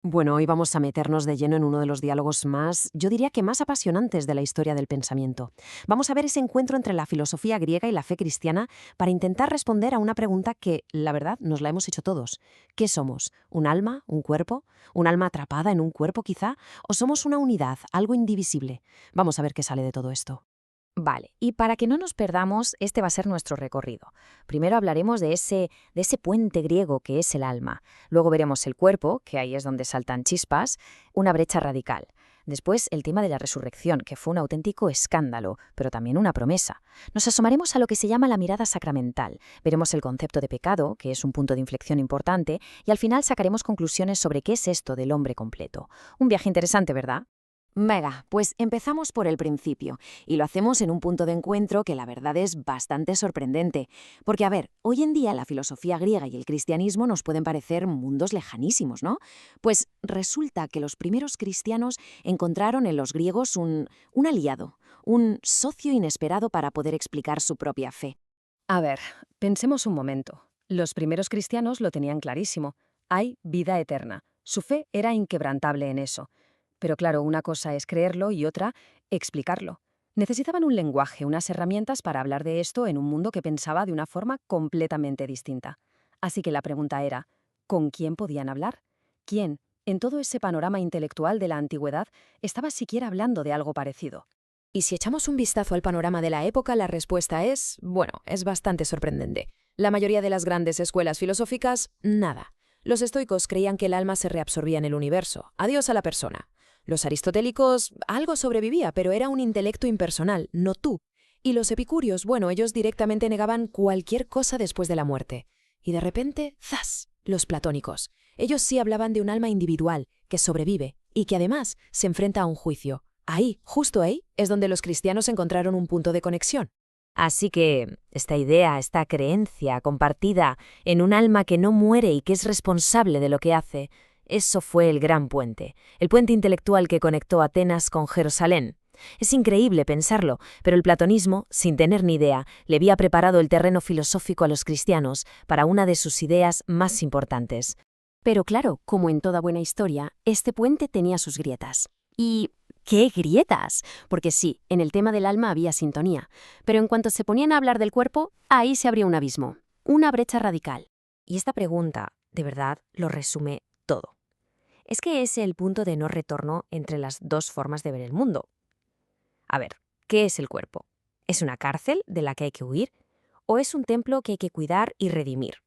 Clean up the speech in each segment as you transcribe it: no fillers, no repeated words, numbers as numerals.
Bueno, hoy vamos a meternos de lleno en uno de los diálogos más, yo diría que más apasionantes de la historia del pensamiento. Vamos a ver ese encuentro entre la filosofía griega y la fe cristiana para intentar responder a una pregunta que, la verdad, nos la hemos hecho todos. ¿Qué somos? ¿Un alma? ¿Un cuerpo? ¿Un alma atrapada en un cuerpo quizá? ¿O somos una unidad, algo indivisible? Vamos a ver qué sale de todo esto. Vale, y para que no nos perdamos, este va a ser nuestro recorrido. Primero hablaremos de ese puente griego que es el alma. Luego veremos el cuerpo, que ahí es donde saltan chispas, una brecha radical. Después el tema de la resurrección, que fue un auténtico escándalo, pero también una promesa. Nos asomaremos a lo que se llama la mirada sacramental. Veremos el concepto de pecado, que es un punto de inflexión importante, y al final sacaremos conclusiones sobre qué es esto del hombre completo. Un viaje interesante, ¿verdad? Mega, pues empezamos por el principio, y lo hacemos en un punto de encuentro que la verdad es bastante sorprendente. Porque, a ver, hoy en día la filosofía griega y el cristianismo nos pueden parecer mundos lejanísimos, ¿no? Pues resulta que los primeros cristianos encontraron en los griegos un aliado, un socio inesperado para poder explicar su propia fe. A ver, pensemos un momento. Los primeros cristianos lo tenían clarísimo. Hay vida eterna. Su fe era inquebrantable en eso. Pero claro, una cosa es creerlo y otra, explicarlo. Necesitaban un lenguaje, unas herramientas para hablar de esto en un mundo que pensaba de una forma completamente distinta. Así que la pregunta era, ¿con quién podían hablar? ¿Quién, en todo ese panorama intelectual de la antigüedad, estaba siquiera hablando de algo parecido? Y si echamos un vistazo al panorama de la época, la respuesta es, bueno, es bastante sorprendente. La mayoría de las grandes escuelas filosóficas, nada. Los estoicos creían que el alma se reabsorbía en el universo. Adiós a la persona. Los aristotélicos, algo sobrevivía, pero era un intelecto impersonal, no tú. Y los epicúreos, bueno, ellos directamente negaban cualquier cosa después de la muerte. Y de repente, ¡zas! Los platónicos. Ellos sí hablaban de un alma individual, que sobrevive, y que además se enfrenta a un juicio. Ahí, justo ahí, es donde los cristianos encontraron un punto de conexión. Así que esta idea, esta creencia compartida en un alma que no muere y que es responsable de lo que hace, eso fue el gran puente, el puente intelectual que conectó Atenas con Jerusalén. Es increíble pensarlo, pero el platonismo, sin tener ni idea, le había preparado el terreno filosófico a los cristianos para una de sus ideas más importantes. Pero claro, como en toda buena historia, este puente tenía sus grietas. ¿Y qué grietas? Porque sí, en el tema del alma había sintonía, pero en cuanto se ponían a hablar del cuerpo, ahí se abría un abismo, una brecha radical. Y esta pregunta, de verdad, lo resume todo. Es que es el punto de no retorno entre las dos formas de ver el mundo. A ver, ¿qué es el cuerpo? ¿Es una cárcel de la que hay que huir? ¿O es un templo que hay que cuidar y redimir?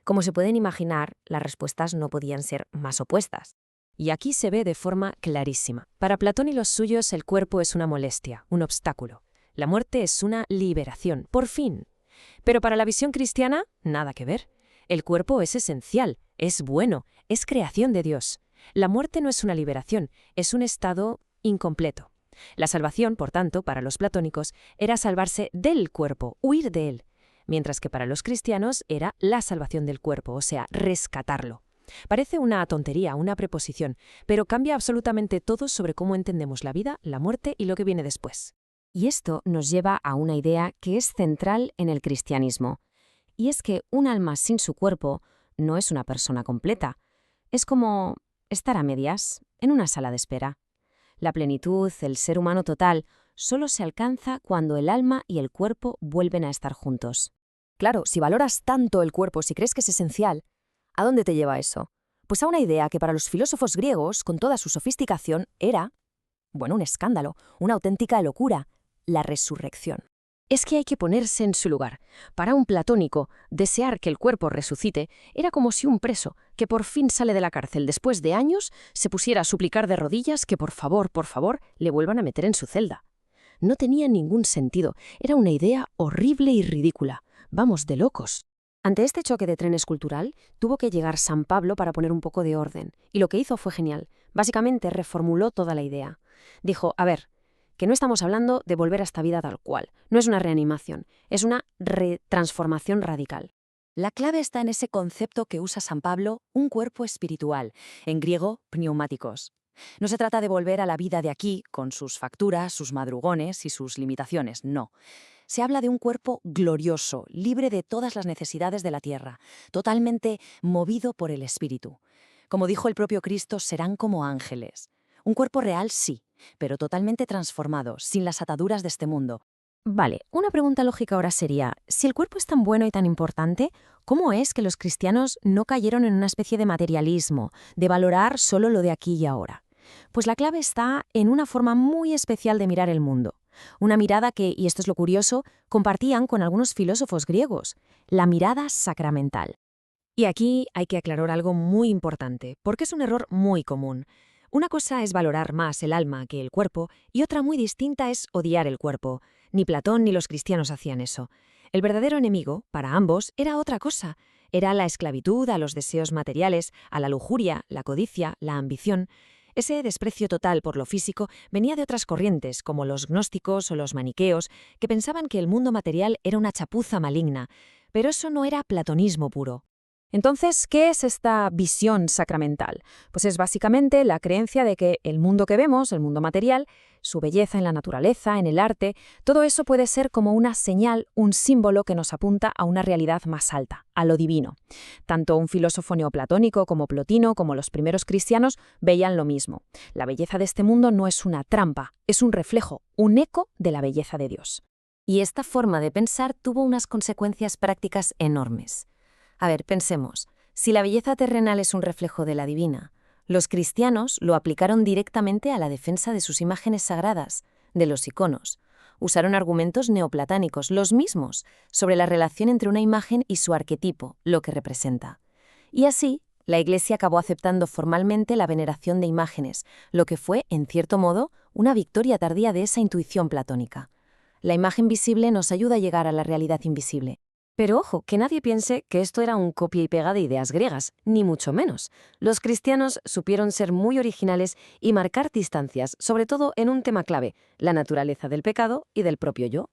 Como se pueden imaginar, las respuestas no podían ser más opuestas. Y aquí se ve de forma clarísima. Para Platón y los suyos, el cuerpo es una molestia, un obstáculo. La muerte es una liberación, por fin. Pero para la visión cristiana, nada que ver. El cuerpo es esencial, es bueno, es creación de Dios. La muerte no es una liberación, es un estado incompleto. La salvación, por tanto, para los platónicos, era salvarse del cuerpo, huir de él, mientras que para los cristianos era la salvación del cuerpo, o sea, rescatarlo. Parece una tontería, una preposición, pero cambia absolutamente todo sobre cómo entendemos la vida, la muerte y lo que viene después. Y esto nos lleva a una idea que es central en el cristianismo, y es que un alma sin su cuerpo no es una persona completa. Es como estar a medias, en una sala de espera. La plenitud, el ser humano total, solo se alcanza cuando el alma y el cuerpo vuelven a estar juntos. Claro, si valoras tanto el cuerpo, si crees que es esencial, ¿a dónde te lleva eso? Pues a una idea que para los filósofos griegos, con toda su sofisticación, era, bueno, un escándalo, una auténtica locura, la resurrección. Es que hay que ponerse en su lugar. Para un platónico, desear que el cuerpo resucite era como si un preso, que por fin sale de la cárcel después de años, se pusiera a suplicar de rodillas que por favor, le vuelvan a meter en su celda. No tenía ningún sentido, era una idea horrible y ridícula. Vamos, de locos. Ante este choque de trenes cultural, tuvo que llegar San Pablo para poner un poco de orden, y lo que hizo fue genial. Básicamente reformuló toda la idea. Dijo, a ver, que no estamos hablando de volver a esta vida tal cual. No es una reanimación, es una transformación radical. La clave está en ese concepto que usa San Pablo, un cuerpo espiritual, en griego, pneumáticos. No se trata de volver a la vida de aquí, con sus facturas, sus madrugones y sus limitaciones, no. Se habla de un cuerpo glorioso, libre de todas las necesidades de la tierra, totalmente movido por el espíritu. Como dijo el propio Cristo, serán como ángeles. Un cuerpo real sí, pero totalmente transformado, sin las ataduras de este mundo. Vale, una pregunta lógica ahora sería, si el cuerpo es tan bueno y tan importante, ¿cómo es que los cristianos no cayeron en una especie de materialismo, de valorar solo lo de aquí y ahora? Pues la clave está en una forma muy especial de mirar el mundo. Una mirada que, y esto es lo curioso, compartían con algunos filósofos griegos, la mirada sacramental. Y aquí hay que aclarar algo muy importante, porque es un error muy común. Una cosa es valorar más el alma que el cuerpo, y otra muy distinta es odiar el cuerpo. Ni Platón ni los cristianos hacían eso. El verdadero enemigo, para ambos, era otra cosa. Era la esclavitud a los deseos materiales, a la lujuria, la codicia, la ambición. Ese desprecio total por lo físico venía de otras corrientes, como los gnósticos o los maniqueos, que pensaban que el mundo material era una chapuza maligna. Pero eso no era platonismo puro. Entonces, ¿qué es esta visión sacramental? Pues es básicamente la creencia de que el mundo que vemos, el mundo material, su belleza en la naturaleza, en el arte, todo eso puede ser como una señal, un símbolo que nos apunta a una realidad más alta, a lo divino. Tanto un filósofo neoplatónico como Plotino, como los primeros cristianos, veían lo mismo. La belleza de este mundo no es una trampa, es un reflejo, un eco de la belleza de Dios. Y esta forma de pensar tuvo unas consecuencias prácticas enormes. A ver, pensemos, si la belleza terrenal es un reflejo de la divina, los cristianos lo aplicaron directamente a la defensa de sus imágenes sagradas, de los iconos. Usaron argumentos neoplatánicos, los mismos, sobre la relación entre una imagen y su arquetipo, lo que representa. Y así, la Iglesia acabó aceptando formalmente la veneración de imágenes, lo que fue, en cierto modo, una victoria tardía de esa intuición platónica. La imagen visible nos ayuda a llegar a la realidad invisible. Pero ojo, que nadie piense que esto era un copia y pega de ideas griegas, ni mucho menos. Los cristianos supieron ser muy originales y marcar distancias, sobre todo en un tema clave, la naturaleza del pecado y del propio yo.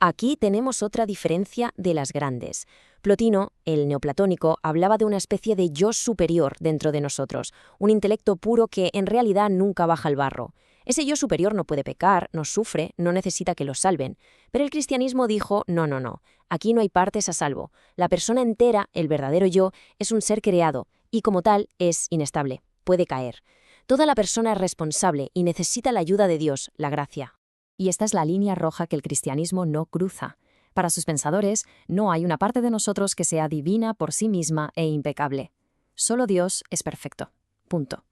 Aquí tenemos otra diferencia de las grandes. Plotino, el neoplatónico, hablaba de una especie de yo superior dentro de nosotros, un intelecto puro que en realidad nunca baja al barro. Ese yo superior no puede pecar, no sufre, no necesita que lo salven. Pero el cristianismo dijo, no, aquí no hay partes a salvo. La persona entera, el verdadero yo, es un ser creado y como tal es inestable, puede caer. Toda la persona es responsable y necesita la ayuda de Dios, la gracia. Y esta es la línea roja que el cristianismo no cruza. Para sus pensadores, no hay una parte de nosotros que sea divina por sí misma e impecable. Solo Dios es perfecto. Punto.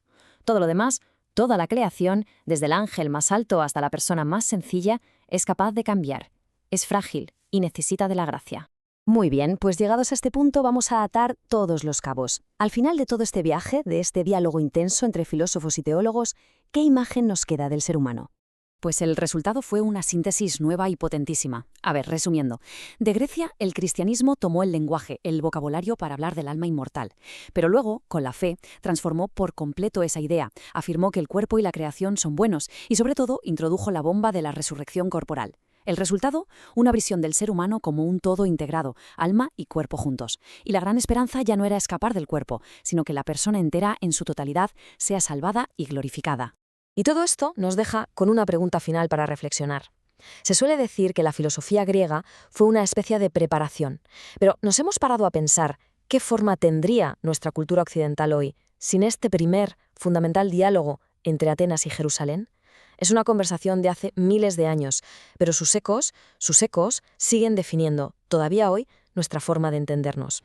Todo lo demás, toda la creación, desde el ángel más alto hasta la persona más sencilla, es capaz de cambiar. Es frágil y necesita de la gracia. Muy bien, pues llegados a este punto vamos a atar todos los cabos. Al final de todo este viaje, de este diálogo intenso entre filósofos y teólogos, ¿qué imagen nos queda del ser humano? Pues el resultado fue una síntesis nueva y potentísima. A ver, resumiendo. De Grecia, el cristianismo tomó el lenguaje, el vocabulario para hablar del alma inmortal. Pero luego, con la fe, transformó por completo esa idea. Afirmó que el cuerpo y la creación son buenos y, sobre todo, introdujo la bomba de la resurrección corporal. El resultado, una visión del ser humano como un todo integrado, alma y cuerpo juntos. Y la gran esperanza ya no era escapar del cuerpo, sino que la persona entera, en su totalidad, sea salvada y glorificada. Y todo esto nos deja con una pregunta final para reflexionar. Se suele decir que la filosofía griega fue una especie de preparación, pero ¿nos hemos parado a pensar qué forma tendría nuestra cultura occidental hoy sin este primer, fundamental diálogo entre Atenas y Jerusalén? Es una conversación de hace miles de años, pero sus ecos siguen definiendo, todavía hoy, nuestra forma de entendernos.